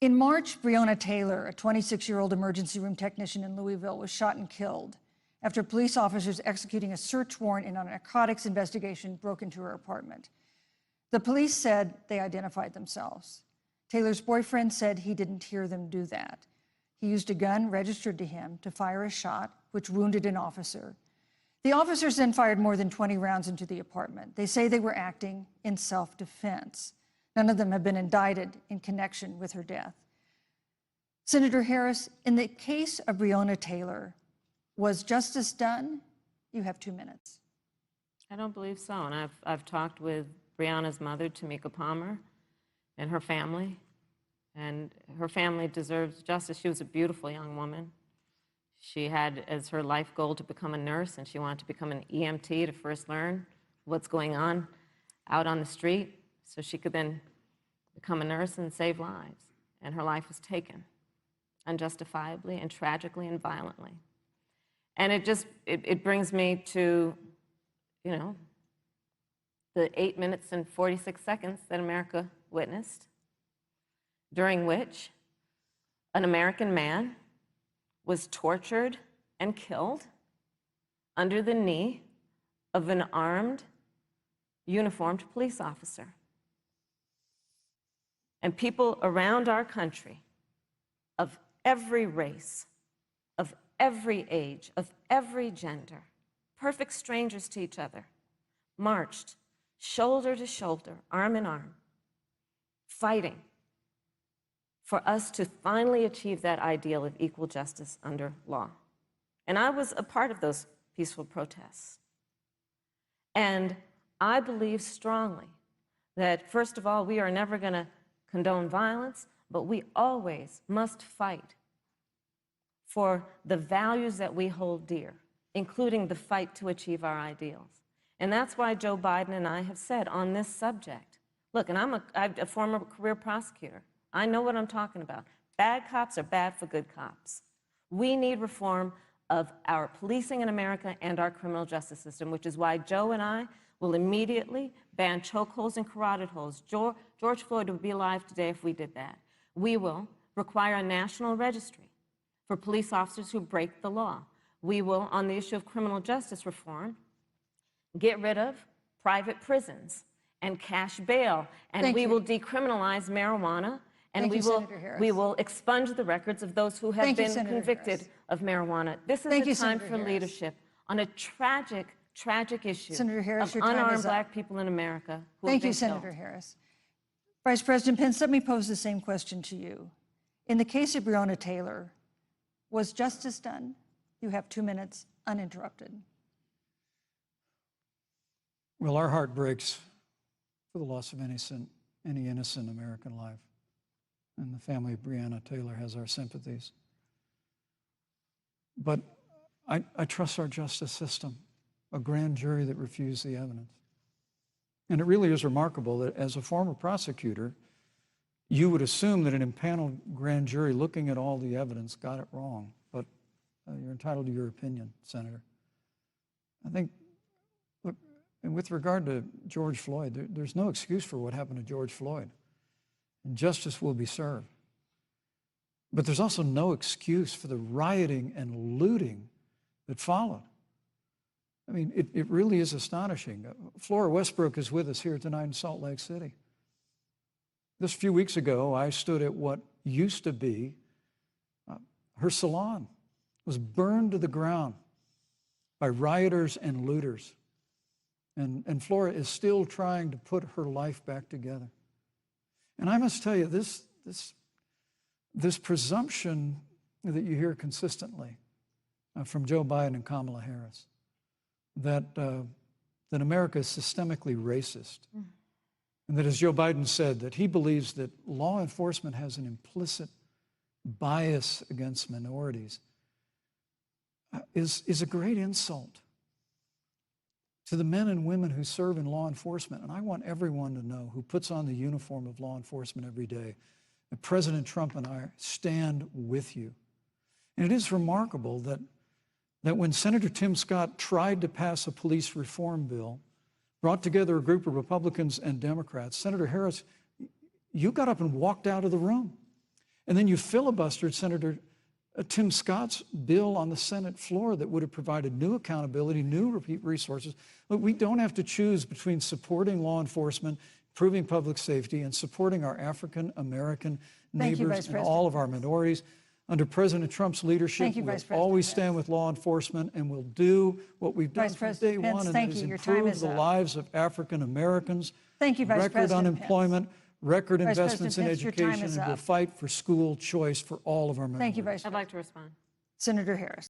In March, Breonna Taylor, a 26-year-old emergency room technician in Louisville, was shot and killed after police officers executing a search warrant in a narcotics investigation broke into her apartment. The police said they identified themselves. Taylor's boyfriend said he didn't hear them do that. He used a gun registered to him to fire a shot, which wounded an officer. The officers then fired more than 20 rounds into the apartment. They say they were acting in self-defense. None of them have been indicted in connection with her death. Senator Harris, in the case of Breonna Taylor, was justice done? You have 2 minutes. I don't believe so. And I've talked with Breonna's mother, Tamika Palmer, and her family. And her family deserves justice. She was a beautiful young woman. She had as her life goal to become a nurse, and she wanted to become an EMT to first learn what's going on out on the street so she could then become a nurse and save lives. And her life was taken unjustifiably and tragically and violently. And it brings me to, the 8 minutes and 46 seconds that America witnessed, during which an American man was tortured and killed under the knee of an armed, uniformed police officer. And people around our country of every race, of every age, of every gender, perfect strangers to each other, marched shoulder to shoulder, arm in arm, fighting for us to finally achieve that ideal of equal justice under law. And I was a part of those peaceful protests. And I believe strongly that, first of all, we are never going to condone violence, but we always must fight for the values that we hold dear, including the fight to achieve our ideals. And that's why Joe Biden and I have said on this subject, look, and I'm a former career prosecutor. I know what I'm talking about. Bad cops are bad for good cops. We need reform of our policing in America and our criminal justice system, which is why Joe and I will immediately ban chokeholds and carotid holds. George Floyd would be alive today if we did that. We will require a national registry for police officers who break the law. We will, on the issue of criminal justice reform, get rid of private prisons and cash bail, and we will decriminalize marijuana, and we will expunge the records of those who have been convicted of marijuana. This is the time for leadership on a tragic issue of unarmed Black people in America who have been killed. Senator Harris. Vice President Pence, let me pose the same question to you. In the case of Breonna Taylor, was justice done? You have 2 minutes, uninterrupted. Well, our heart breaks for the loss of any innocent American life. And the family of Breonna Taylor has our sympathies. But I trust our justice system, a grand jury that refused the evidence. And it really is remarkable that as a former prosecutor, you would assume that an impaneled grand jury looking at all the evidence got it wrong. But you're entitled to your opinion, Senator. I think, look, and with regard to George Floyd, there's no excuse for what happened to George Floyd. And justice will be served. But there's also no excuse for the rioting and looting that followed. I mean, it really is astonishing. Flora Westbrook is with us here tonight in Salt Lake City. Just a few weeks ago, I stood at what used to be her salon. It was burned to the ground by rioters and looters. And Flora is still trying to put her life back together. And I must tell you, this presumption that you hear consistently from Joe Biden and Kamala Harris, that America is systemically racist, and that, as Joe Biden said, that he believes that law enforcement has an implicit bias against minorities, is a great insult to the men and women who serve in law enforcement. And I want everyone to know who puts on the uniform of law enforcement every day that President Trump and I stand with you. And it is remarkable that when Senator Tim Scott tried to pass a police reform bill, brought together a group of Republicans and Democrats, Senator Harris, you got up and walked out of the room. And then you filibustered Senator Tim Scott's bill on the Senate floor that would have provided new accountability, new resources. Look, we don't have to choose between supporting law enforcement, improving public safety, and supporting our African American Thank you, neighbors Vice and all of our President. minorities. Under President Trump's leadership, Thank you, we'll Vice President always Pence. stand with law enforcement, and we'll do what we've done Vice from President day Pence, one, and thank that is you. Your time improve is the up. lives of African Americans. Thank you, Vice Record President Pence. unemployment, record Vice investments in President Pence, your time education, is and we'll up. fight for school choice for all of our minorities. Thank you, Vice I'd President. like to respond. Senator Harris.